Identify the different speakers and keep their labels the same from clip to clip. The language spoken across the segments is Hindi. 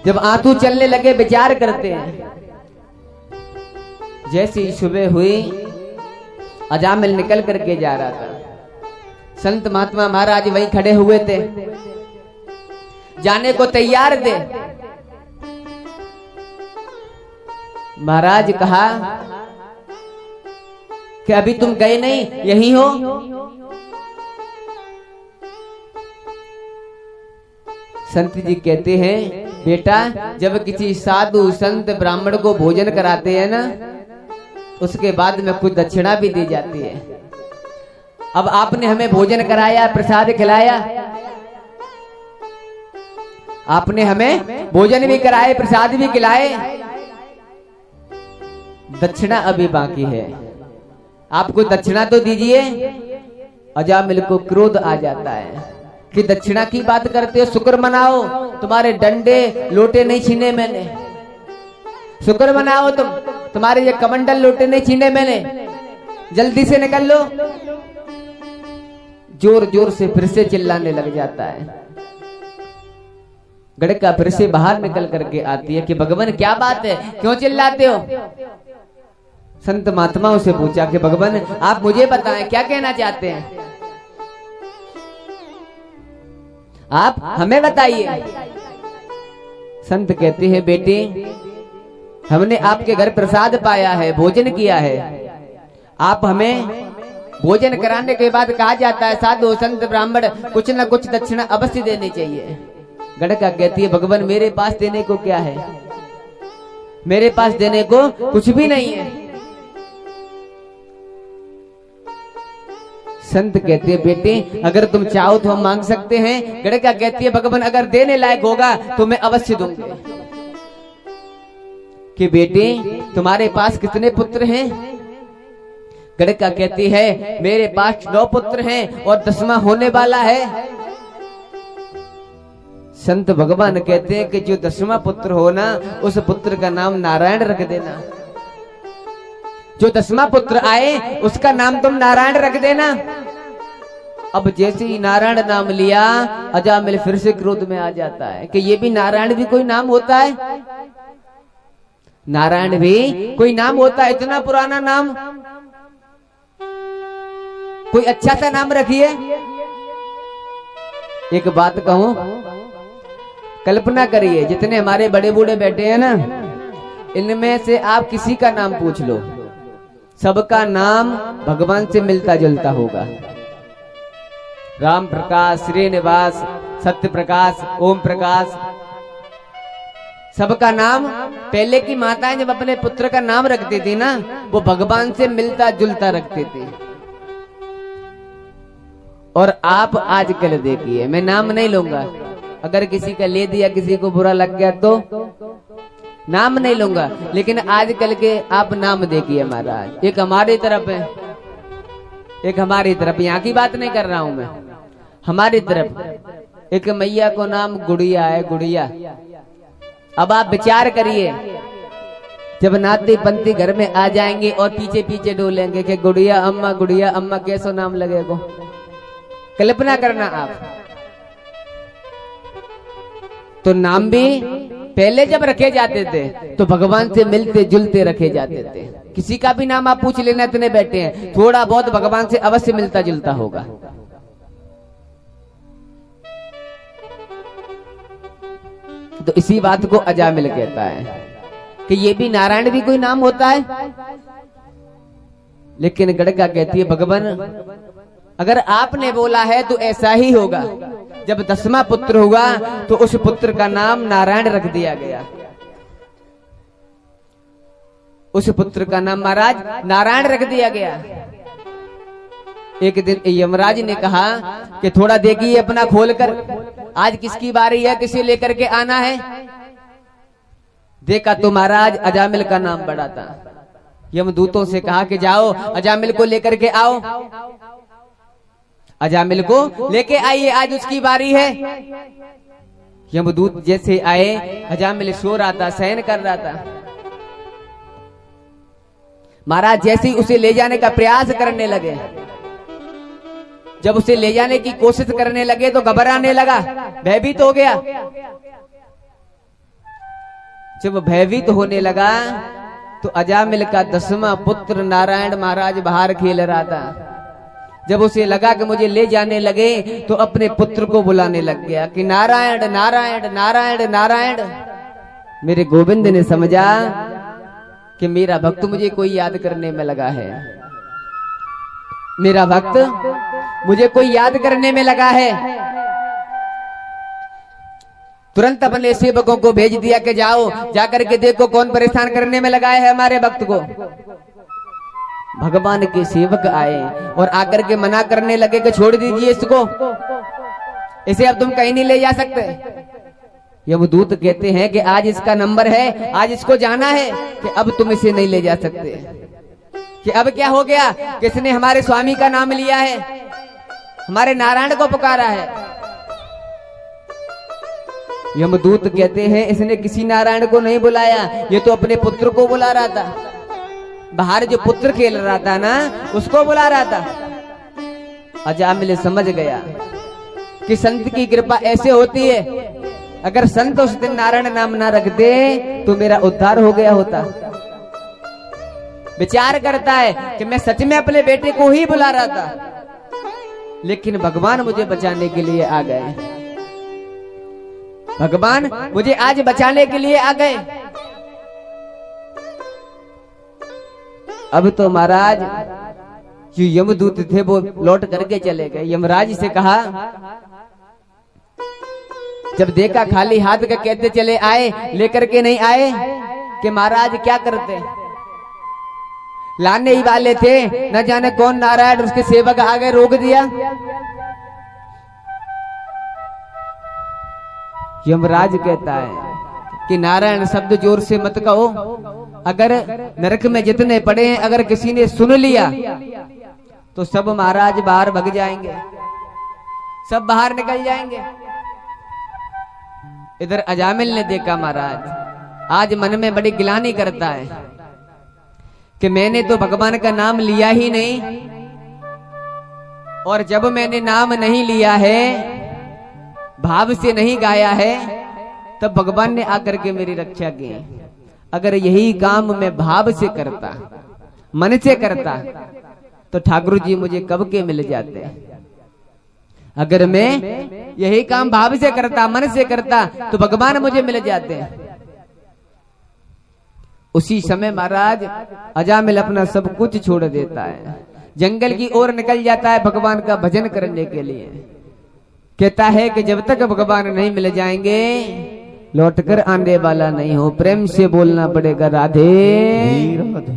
Speaker 1: जब आंसू चलने लगे विचार करते हैं। जैसी सुबह हुई अजामिल निकल करके जा रहा था। संत महात्मा महाराज वहीं खड़े हुए थे, जाने को तैयार थे। महाराज कहा कि अभी तुम गए नहीं, यहीं हो? संत जी कहते हैं, बेटा जब किसी साधु संत ब्राह्मण को भोजन कराते हैं ना, उसके बाद में कुछ दक्षिणा भी दी जाती है। अब आपने हमें भोजन कराया, प्रसाद खिलाया, आपने हमें भोजन भी कराए, प्रसाद भी खिलाए, दक्षिणा अभी बाकी है, आपको दक्षिणा तो दीजिए। अजामिल को क्रोध आ जाता है कि दक्षिणा की बात करते हो, शुक्र मनाओ, तुम्हारे डंडे लोटे नहीं छीने मैंने, शुक्र मनाओ, तुम्हारे ये कमंडल लोटे नहीं छीने मैंने, जल्दी से निकल लो। जोर जोर से फिर से चिल्लाने लग जाता है। गड़का फिर से बाहर निकल करके आती है कि भगवान क्या बात है, क्यों चिल्लाते हो? संत महात्माओं से पूछा कि भगवान आप मुझे बताएं, क्या कहना चाहते हैं, आप हमें बताइए। संत कहते हैं, बेटे हमने आपके घर प्रसाद पाया है, भोजन किया है, आप हमें भोजन कराने के बाद कहा जाता है साधु संत ब्राह्मण कुछ न कुछ दक्षिणा अवश्य देनी चाहिए। गड़का कहती है, भगवान मेरे पास देने को क्या है, मेरे पास देने को कुछ भी नहीं है। संत कहते हैं, बेटे अगर तुम चाहो तो हम मांग सकते हैं। गड़का कहती है, भगवान अगर देने लायक होगा तो मैं अवश्य दूंगी। कि बेटे तुम्हारे पास कितने पुत्र हैं? गड़का कहती है, मेरे पास 9 पुत्र हैं और 10वां होने वाला है। संत भगवान कहते हैं कि जो 10वां पुत्र हो ना, उस पुत्र का नाम नारायण रख देना। जो 10वां पुत्र आए उसका नाम तुम नारायण रख देना। अब जैसे ही नारायण नाम लिया, अजामिल फिर से क्रोध में आ जाता है कि ये भी नारायण भी कोई नाम होता है, नारायण भी कोई नाम होता है, इतना पुराना नाम, कोई अच्छा सा नाम रखिए। एक बात कहूं, कल्पना करिए जितने हमारे बड़े बूढ़े बैठे हैं ना, इनमें से आप किसी का नाम पूछ लो, सबका नाम भगवान से मिलता जुलता होगा। राम प्रकाश, श्रीनिवास, सत्य प्रकाश, ओम प्रकाश, सबका नाम। पहले की माताएं जब अपने पुत्र का नाम रखती थी ना, वो भगवान से मिलता जुलता रखते थे। और आप आजकल देखिए, मैं नाम नहीं लूंगा, अगर किसी का ले दिया, किसी को बुरा लग गया तो नाम नहीं लूंगा, लेकिन आजकल के आप नाम देखिए महाराज, एक हमारी तरफ है, एक हमारी तरफ, यहाँ की बात नहीं कर रहा हूं मैं, हमारी तरफ एक मैया को नाम गुड़िया है, गुड़िया। अब आप विचार करिए, जब नाती पंथी घर में आ जाएंगे और पीछे पीछे डोलेंगे कि गुड़िया अम्मा कैसो नाम लगेगा, कल्पना करना आप। तो नाम भी पहले जब रखे जाते थे तो भगवान से मिलते जुलते रखे जाते थे। किसी का भी नाम आप पूछ लेना, इतने बैठे हैं, थोड़ा बहुत भगवान से अवश्य मिलता जुलता होगा। तो इसी बात को अजामिल कहता है कि ये भी नारायण भी कोई नाम होता है। लेकिन गड़का कहती है, भगवान अगर आपने बोला है तो ऐसा ही होगा। जब 10वां पुत्र हुआ तो उस पुत्र का नाम नारायण रख दिया गया। उस पुत्र का नाम महाराज नारायण रख दिया गया। एक दिन यमराज ने कहा कि थोड़ा देखिए अपना खोलकर, आज किसकी बारी है, किसे लेकर के आना है। देखा तो महाराज अजामिल का नाम बड़ा था। यमदूतों से कहा कि जाओ अजामिल को लेकर के आओ, अजामिल को लेके आइए, आज उसकी बारी है। यमदूत जैसे आए, अजामिल सो रहा था, शयन कर रहा था। महाराज जैसे ही उसे ले जाने का प्रयास करने लगे, जब उसे ले जाने की कोशिश करने लगे तो घबराने लगा, भयभीत हो गया। जब भयभीत होने लगा तो अजामिल का 10वां पुत्र नारायण महाराज बाहर खेल रहा था। जब उसे लगा कि मुझे ले जाने लगे तो अपने पुत्र को बुलाने लग गया कि नारायण नारायण नारायण नारायण। मेरे गोविंद ने समझा कि मेरा भक्त मुझे कोई याद करने में लगा है, मेरा भक्त मुझे कोई याद करने में लगा है। तुरंत अपने सेवकों को भेज दिया कि जाओ जाकर के देखो कौन परेशान करने में लगा है हमारे भक्त को। भगवान के सेवक आए और आकर के मना करने लगे कि छोड़ दीजिए इसको, इसे अब तुम कहीं नहीं ले जा सकते। यमदूत कहते हैं कि आज इसका नंबर है, आज इसको जाना है कि अब तुम इसे नहीं ले जा सकते। कि अब क्या हो गया कि इसने हमारे स्वामी का नाम लिया है, हमारे नारायण को पुकारा है। यमदूत कहते हैं इसने किसी नारायण को नहीं बुलाया, ये तो अपने पुत्र को बुला रहा था। बाहर जो पुत्र खेल रहा था ना उसको बुला रहा था। अजामिल समझ गया कि संत की कृपा ऐसे होती है, अगर संत उस दिन नारायण नाम ना रखते तो मेरा उद्धार हो गया होता। विचार करता है कि मैं सच में अपने बेटे को ही बुला रहा था, लेकिन भगवान मुझे बचाने के लिए आ गए, भगवान मुझे आज बचाने के लिए आ गए। अब तो महाराज जो यमदूत थे वो लौट करके चले गए। यमराज से कहा, जब देखा खाली हाथ का कहते चले आए, लेकर के नहीं आए कि महाराज क्या करते। लाने ही वाले थे, न जाने कौन नारायण उसके सेवक आगे रोक दिया। यमराज कहता है कि नारायण शब्द जोर से मत कहो, अगर नरक में जितने पड़े हैं अगर किसी ने सुन लिया तो सब महाराज बाहर भाग जाएंगे, सब बाहर निकल जाएंगे। इधर अजामिल ने देखा महाराज आज मन में बड़ी गिलानी करता है कि मैंने तो भगवान का नाम लिया ही नहीं, और जब मैंने नाम नहीं लिया है, भाव से नहीं गाया है, तब भगवान ने आकर के मेरी रक्षा की। अगर यही काम मैं भाव से करता, मन से करता, तो ठाकुर जी मुझे कब के मिल जाते। अगर मैं यही काम भाव से करता, मन से करता, तो भगवान मुझे मिल जाते। उसी समय महाराज अजामिल अपना सब कुछ छोड़ देता है, जंगल की ओर निकल जाता है भगवान का भजन करने के लिए। कहता है कि जब तक भगवान नहीं मिल जाएंगे लौटकर आने वाला नहीं हो। प्रेम से बोलना पड़ेगा राधे राधे।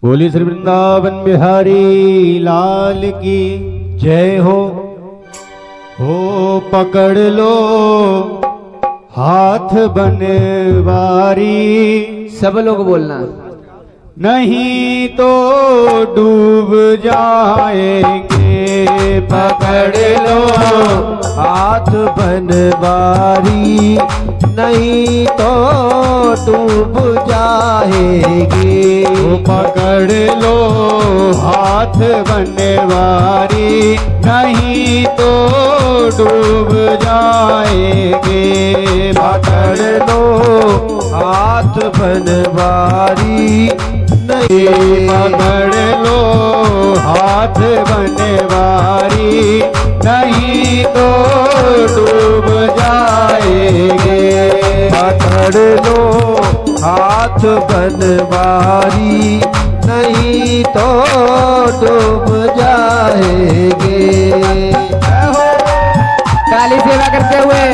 Speaker 2: बोली श्री वृंदावन बिहारी लाल की जय हो पकड़ लो हाथ बनवारी।
Speaker 1: सब लोग बोलना,
Speaker 2: नहीं तो डूब जाएंगे। पकड़ लो हाथ बनवारी, नहीं तो डूब जाएंगे। पकड़ लो हाथ बनवारी, नहीं तो डूब जाएंगे। पकड़ लो हाथ बनवारी, नहीं पकड़ लो हाथ बनवारी, नहीं तो डूब जाएंगे। पकड़ लो हाथ बनवारी, नहीं तो डूब जाएंगे।
Speaker 1: काली सेवा करते हुए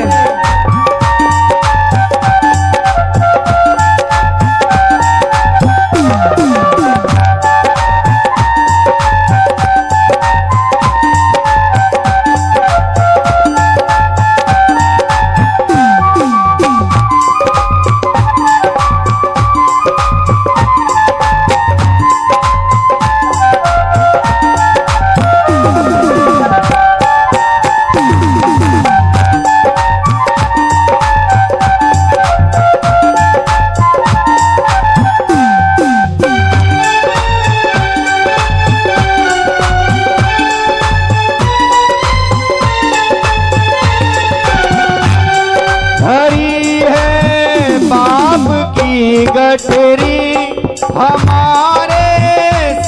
Speaker 2: की गठरी हमारे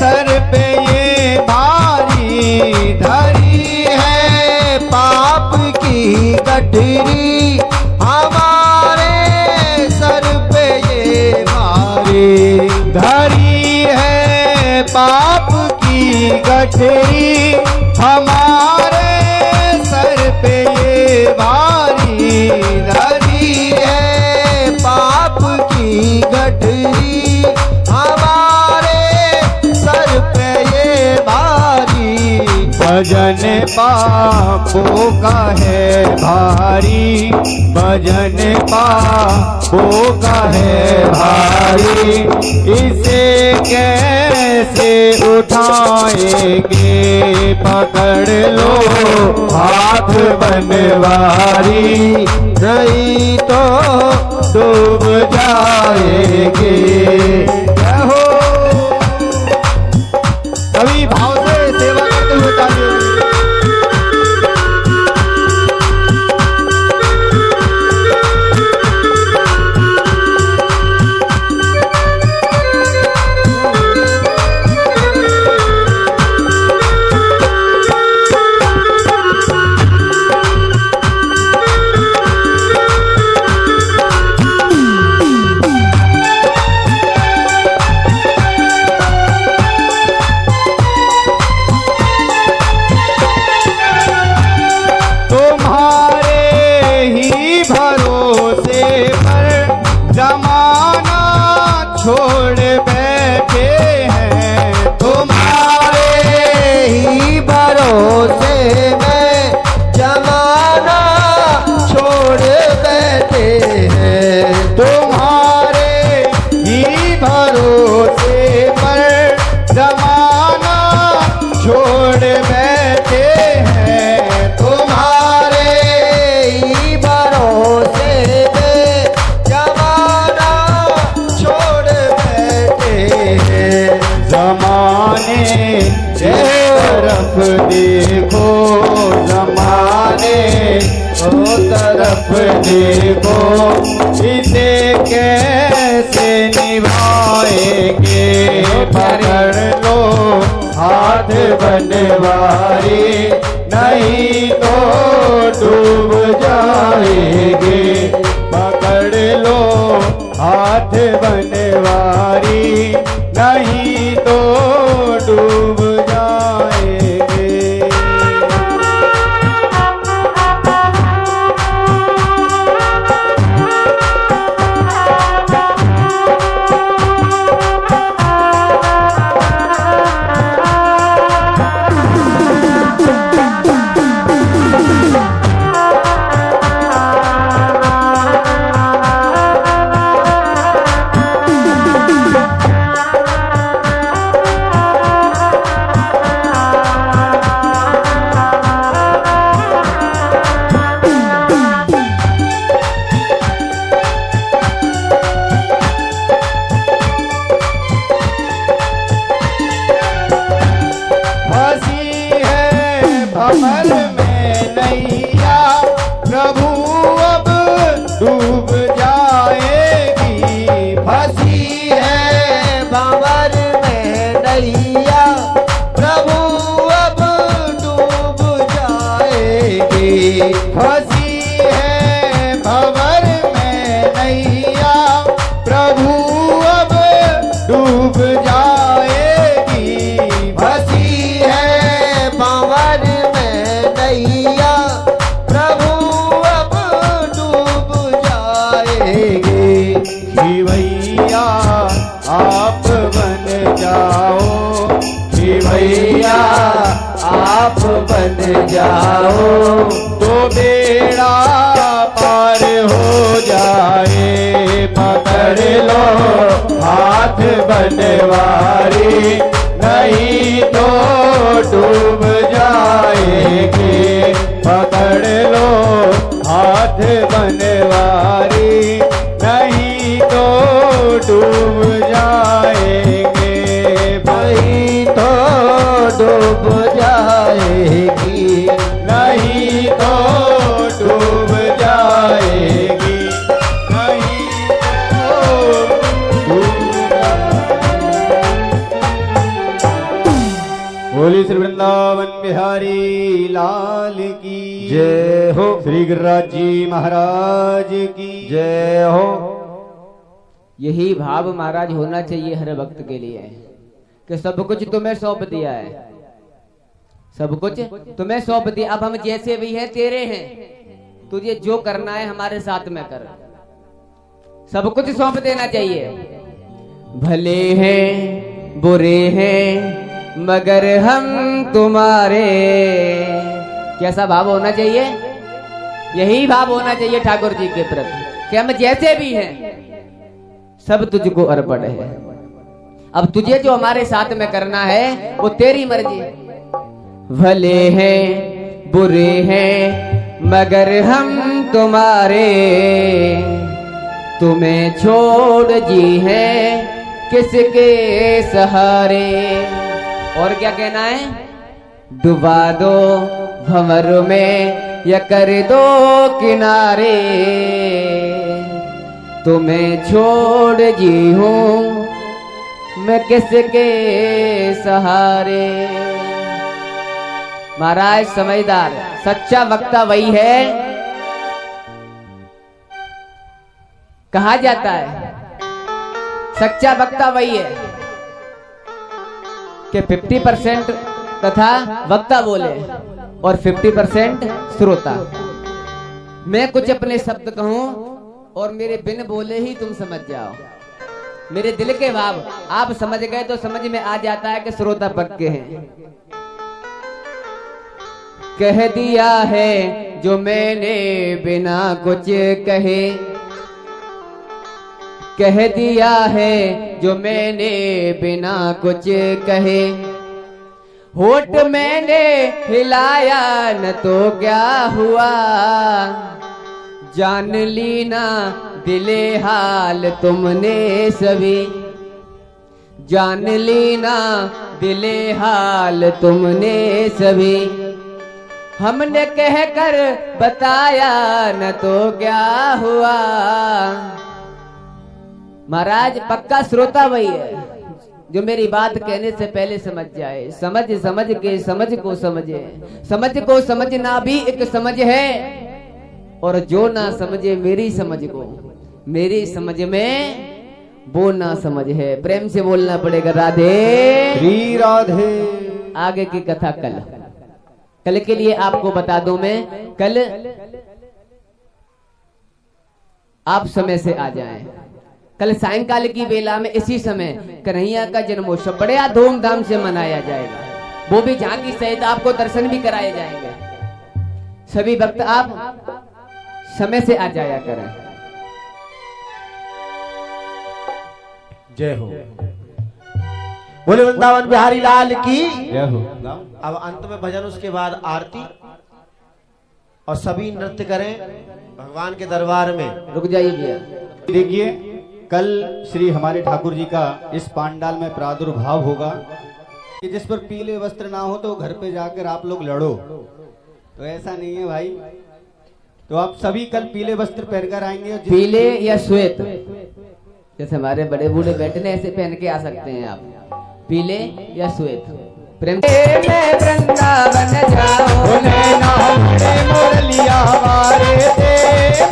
Speaker 2: सर पे ये भारी धरी है, पाप की गठरी हमारे सर पे ये भारी धरी है, पाप की गठरी हमारे सर पे ये भारी धरी है, पाप की गठरी हमारे सर पे ये भारी। भजन पापों का है भारी, भजन पापों का है भारी, इसे कैसे उठाएंगे, पकड़ लो हाथ बनवारी, नहीं तो डूब जाएंगे। जय हो। सभी भाव से सेवा करते हुए तालियों। छोड़ बैठे हैं, तुम्हारे ही भरोसे में जमाना छोड़ बैठे हैं, तुम्हारे ही भरोसे पर जमाना छोड़ बैठे हैं, तुम्हारे ही भरोसे में जमाना ज़माने तरफ देखो, ज़माने तरफ देखो, इसे कैसे निभाएंगे, पकड़ लो हाथ बनवारी, नहीं तो डूब जाएंगे, पकड़ लो हाथ बनवारी, नहीं तो डूब जाएंगे। भंवर में नैया प्रभु अब डूब जाएगी, फंसी है भंवर में नैया प्रभु अब डूब जाएगी, फंसी है भंवर में नैया प्रभु अब डूब जाएगी, फंसी है भंवर नैया प्रभु अब डूब जाएगी। शिवैया आप बन जाओ, शिवैया आप बन जाओ, तो बेड़ा पार हो जाए, पकड़ लो हाथ बनवारी, नहीं तो डूब जाएंगे, पकड़ लो हाथ बनवारी, नहीं तो डूब जाएंगे, नहीं तो डूब जाएगी, नहीं तो डूब जाएगी, नहीं तो श्री वृंदावन बिहारी लाल की जय हो। श्री गिरिराज जी महाराज की जय हो।
Speaker 1: यही भाव महाराज होना चाहिए हर भक्त के लिए कि सब कुछ तुम्हें सौंप दिया है, सब कुछ तुम्हें सौंप दिया। अब हम जैसे भी हैं तेरे हैं, तुझे जो करना है हमारे साथ में कर, सब कुछ सौंप देना चाहिए। भले हैं बुरे हैं मगर हम तुम्हारे, कैसा भाव होना चाहिए? यही भाव होना चाहिए ठाकुर जी के प्रति कि हम जैसे भी हैं सब तुझको अर्पण है। अब तुझे जो हमारे साथ में करना है वो तेरी मर्जी। भले हैं बुरे हैं मगर हम तुम्हारे, तुम्हें छोड़ जी है किसके सहारे। और क्या कहना है? डुबा दो भंवर में या कर दो किनारे, तुम्हें छोड़ जी हूं मैं किसके सहारे। महाराज समझदार सच्चा वक्ता वही है, कहा जाता है सच्चा वक्ता वही है कि 50% तथा वक्ता बोले और 50% श्रोता। मैं कुछ अपने शब्द कहूं और मेरे बिन बोले ही तुम समझ जाओ, मेरे दिल के भाव आप समझ गए तो समझ में आ जाता है कि श्रोता पक्के हैं। कह दिया है जो मैंने बिना कुछ कहे, कह दिया है जो मैंने बिना कुछ कहे, होठ मैंने हिलाया न तो क्या हुआ, जान ली ना दिले हाल तुमने सभी, जान ली ना दिले हाल तुमने सभी, हमने कहकर बताया न तो क्या हुआ। महाराज पक्का श्रोता वही है जो मेरी बात कहने से पहले समझ जाए, समझ समझ के समझ को समझे, समझ को समझना भी एक समझ है, और जो ना समझे मेरी समझ को, मेरी समझ में वो ना समझ है। प्रेम से बोलना पड़ेगा राधे
Speaker 2: श्री राधे।
Speaker 1: आगे की कथा कल के लिए आपको बता दूं मैं, कल आप समय से आ जाएं। कल सायंकाल की बेला में इसी समय कन्हैया का जन्मोत्सव बड़े धूमधाम से मनाया जाएगा, वो भी झांकी सहित आपको दर्शन भी कराए जाएंगे। सभी भक्त आप समय से आ जाया करें।
Speaker 2: जय हो।
Speaker 3: बोले वृंदावन बिहारी लाल की
Speaker 2: जय हो।
Speaker 3: अब अंत में भजन, उसके बाद आरती, और सभी नृत्य करें भगवान के दरबार में।
Speaker 1: रुक जाइए भैया।
Speaker 2: देखिए कल श्री हमारे ठाकुर जी का इस पांडाल में प्रादुर्भाव होगा कि जिस पर पीले वस्त्र ना हो तो घर पे जाकर आप लोग लड़ो, तो ऐसा नहीं है भाई। तो आप सभी कल पीले वस्त्र पहनकर आएंगे।
Speaker 1: पीले या श्वेत, जैसे हमारे बड़े बूढ़े बैठने ऐसे पहन के आ सकते हैं आप, पीले या श्वेत। प्रेम मैं वृंदावन जाऊं,
Speaker 2: मुरलिया हमारे दे,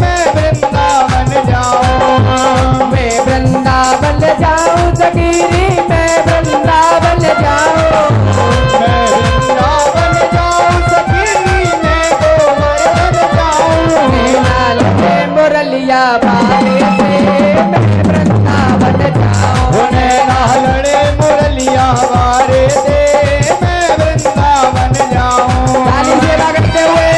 Speaker 2: मैं वृंदावन जाऊं,
Speaker 1: मैं वृंदावन जाऊं सगीरी, मैं वृंदावन जाऊं,
Speaker 2: मैं वृंदावन जाऊं सखी, मैं गोवर्धन जाऊं,
Speaker 1: लाल में मुरलिया बारे से मैं वृंदावन जाऊं,
Speaker 2: लड़े मुरलिया हमारे दे, मैं वृंदावन जाऊं।
Speaker 1: ताली से बजाते हुए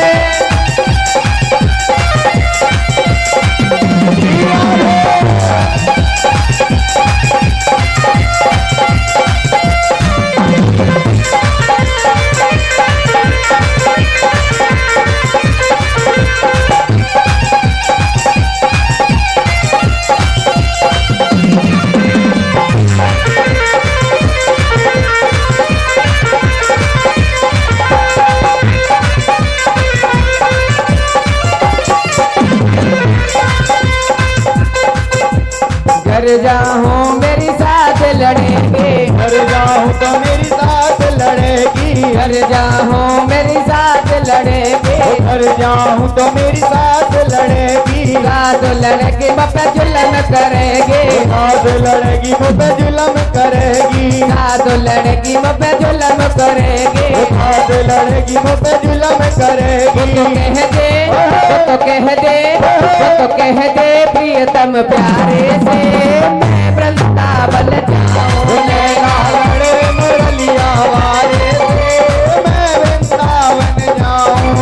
Speaker 1: घर जाऊं मेरी साथ लड़ेंगे,
Speaker 2: घर जाऊं तो मेरी साथ लड़ेगी,
Speaker 1: घर जाऊं मेरी साथ लड़ेगी,
Speaker 2: घर जाऊं तो मेरी साथ लड़ेगी,
Speaker 1: साथ लड़की मुझ जुल्म करेगी,
Speaker 2: साथ लड़ेगी मुझ जुल्म करेगी,
Speaker 1: साथ लड़की मुझ जुल्म करेगी,
Speaker 2: साथ लड़ेगी मुझ जुल्म करेगी।
Speaker 1: तो कह दे, तो कह दे, तो कह दे प्रियतम प्यारे से मैं वृंदावन जाऊं,
Speaker 2: नैना लड़े मुरलिया वारे से मैं वृंदावन जाऊं।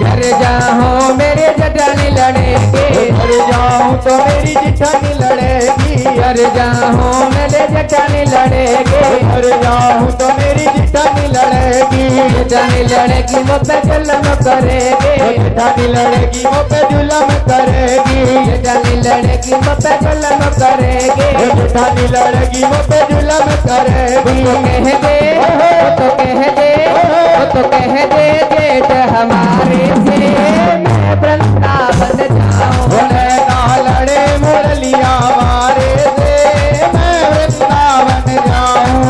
Speaker 1: घर जाऊं मेरे जटानी लड़ेगी,
Speaker 2: घर जाऊं तो मेरी जिठानी लड़ेगी,
Speaker 1: घर जाऊं मेरे जटानी लड़ेगी,
Speaker 2: घर जाऊं तो मेरी जिठानी लड़ेगी,
Speaker 1: जटानी लड़की मुझ जुल्म करेगी,
Speaker 2: जिठानी लड़ेगी मुझ जुल्म करेगी,
Speaker 1: जटानी लड़की मुझ जुल्म करेगी,
Speaker 2: जिठानी लड़ेगी मुझ जुल्म करेगी।
Speaker 1: तो कह दे, तो कह दे, तो कह दे जेठ हमारे से मैं वृंदावन जाऊं,
Speaker 2: नैना लड़े मुरलिया वारे से मैं वृंदावन जाऊं।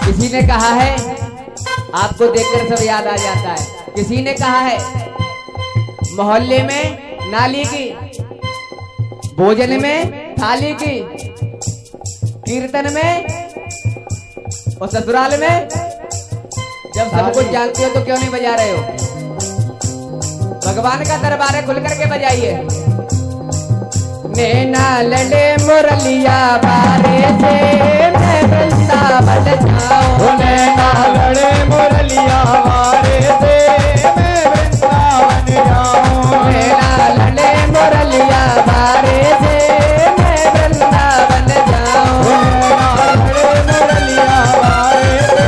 Speaker 1: किसी ने कहा है, आपको देखकर सब याद आ जाता है, किसी ने कहा है मोहल्ले में नाली की, भोजन में थाली की, कीर्तन में और ससुराल में, जब सब कुछ जानते हो तो क्यों नहीं बजा रहे हो? भगवान का दरबार है, खुल करके बजाइए। नैना लड़े मुरलिया बारे से मैं वृंदावन जाऊं,
Speaker 2: नैना लड़े मुरलिया वारे से मैं वृंदावन जाऊं।
Speaker 1: नैना लड़े मुरलिया बारे से मैं वृंदावन जाऊं,
Speaker 2: नैना लड़े मुरलिया वारे से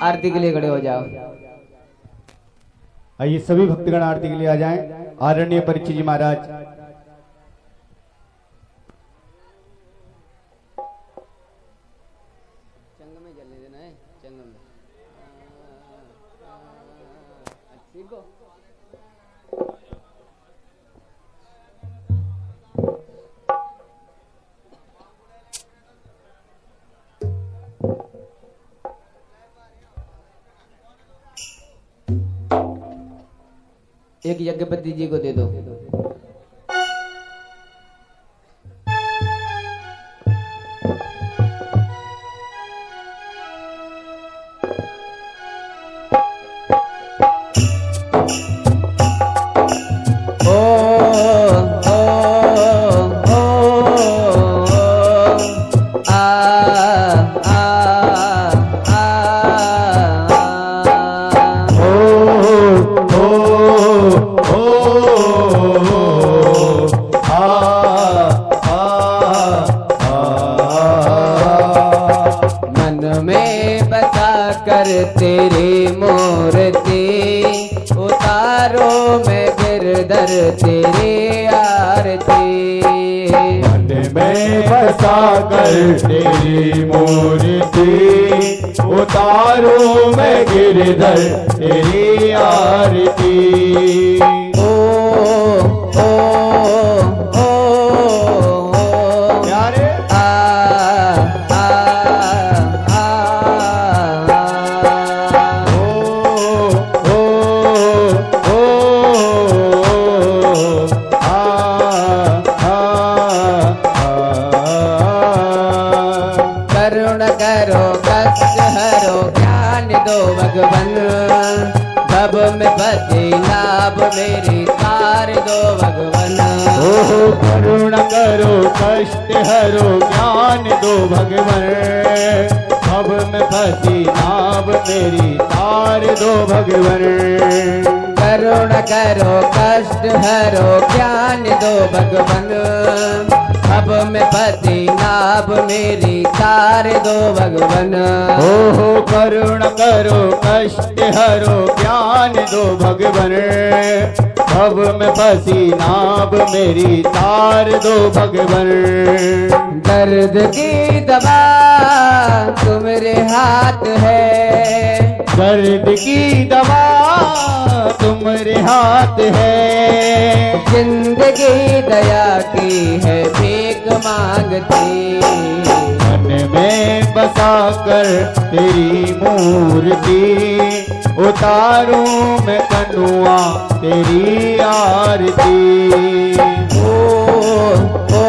Speaker 1: आरती के लिए खड़े हो जाओ।
Speaker 2: आइए सभी भक्तगण आरती के लिए आ जाएं। आदरणीय परीक्षित जी महाराज
Speaker 1: चंग में जलने देना है, चंग में ठीक हो। एक यज्ञपति जी को दे दो। तेरी मूर्ति उतारो मैं गिरधर तेरी आरती।
Speaker 4: मन में बसा कर तेरी मूर्ति उतारो मैं गिरधर तेरी आरती।
Speaker 1: ओ ओ ओ
Speaker 2: प्यारे
Speaker 1: करो कष्ट हरो ज्ञान दो भगवन। भव में पति लाभ मेरी तार दो भगवन।
Speaker 4: ओ करुण करो कष्ट हरो ज्ञान दो भगवन। भव में फंसी नाव मेरी तार दो भगवन।
Speaker 1: करुण करो कष्ट हरो ज्ञान दो भगवन। अब में पति नाभ मेरी तार दो भगवन।
Speaker 4: ओहो करुण करो कष्ट हरो ज्ञान दो भगवन। भव में फंसी नाभ मेरी तार दो भगवन।
Speaker 1: दर्द की दवा तुम्हारे हाथ है।
Speaker 4: दर्द की दवा तुम्हारे हाथ है।
Speaker 1: जिंदगी दया की है भीख मांगती।
Speaker 4: मन में बसा कर तेरी मूर्ति उतारूं मैं कनुआ तेरी आरती।
Speaker 1: ओ ओ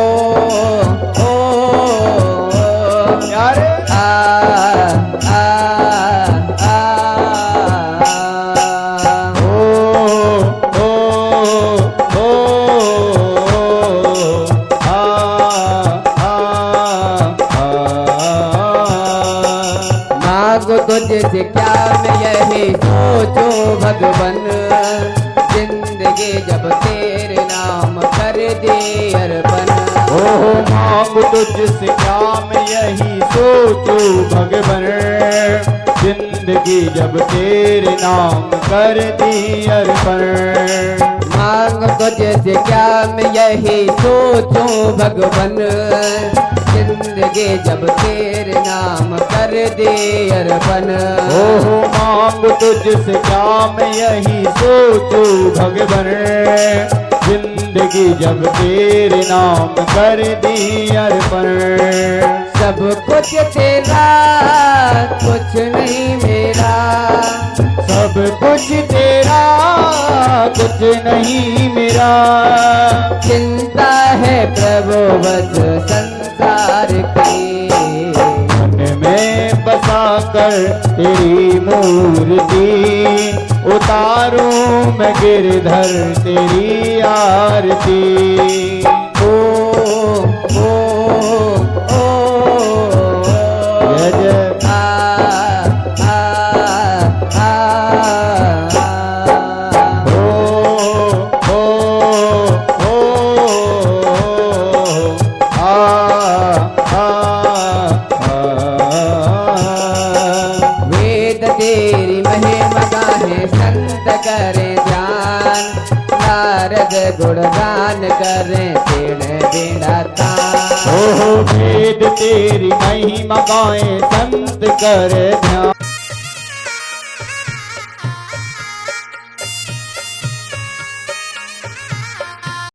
Speaker 1: ओ
Speaker 2: प्यारे
Speaker 1: तुझसे क्या मैं यही सोचूं भगवन। जिंदगी जब तेरे नाम कर दे अर्पण।
Speaker 4: ओ मांग तुझसे क्या मैं यही सोचूं भगवन। जिंदगी जब तेरे नाम कर दी अर्पण।
Speaker 1: मांग तुझसे क्या मैं यही सोचूं भगवन। जिंदगी जब तेरे नाम कर दे अर्पण।
Speaker 4: ओहो मांग तुझसे क्या मैं यही सोचूं भगवन। जिंदगी जब तेरे नाम कर दी अर्पण।
Speaker 1: सब कुछ तेरा कुछ नहीं मेरा।
Speaker 4: सब कुछ तेरा कुछ नहीं मेरा।
Speaker 1: चिंता है प्रभु बस संसार की।
Speaker 4: मन में बसा कर तेरी मूर्ति उतारूं मैं गिरधर तेरी आरती।
Speaker 1: ओ ओ ओ
Speaker 4: जय जय
Speaker 1: तेरी महिमा गाहे संत करे ध्यान। नारद गुणगान करे तेरे बेड़ा तान।
Speaker 4: ओहो वेद तेरी महिमा गाए संत कर ध्यान।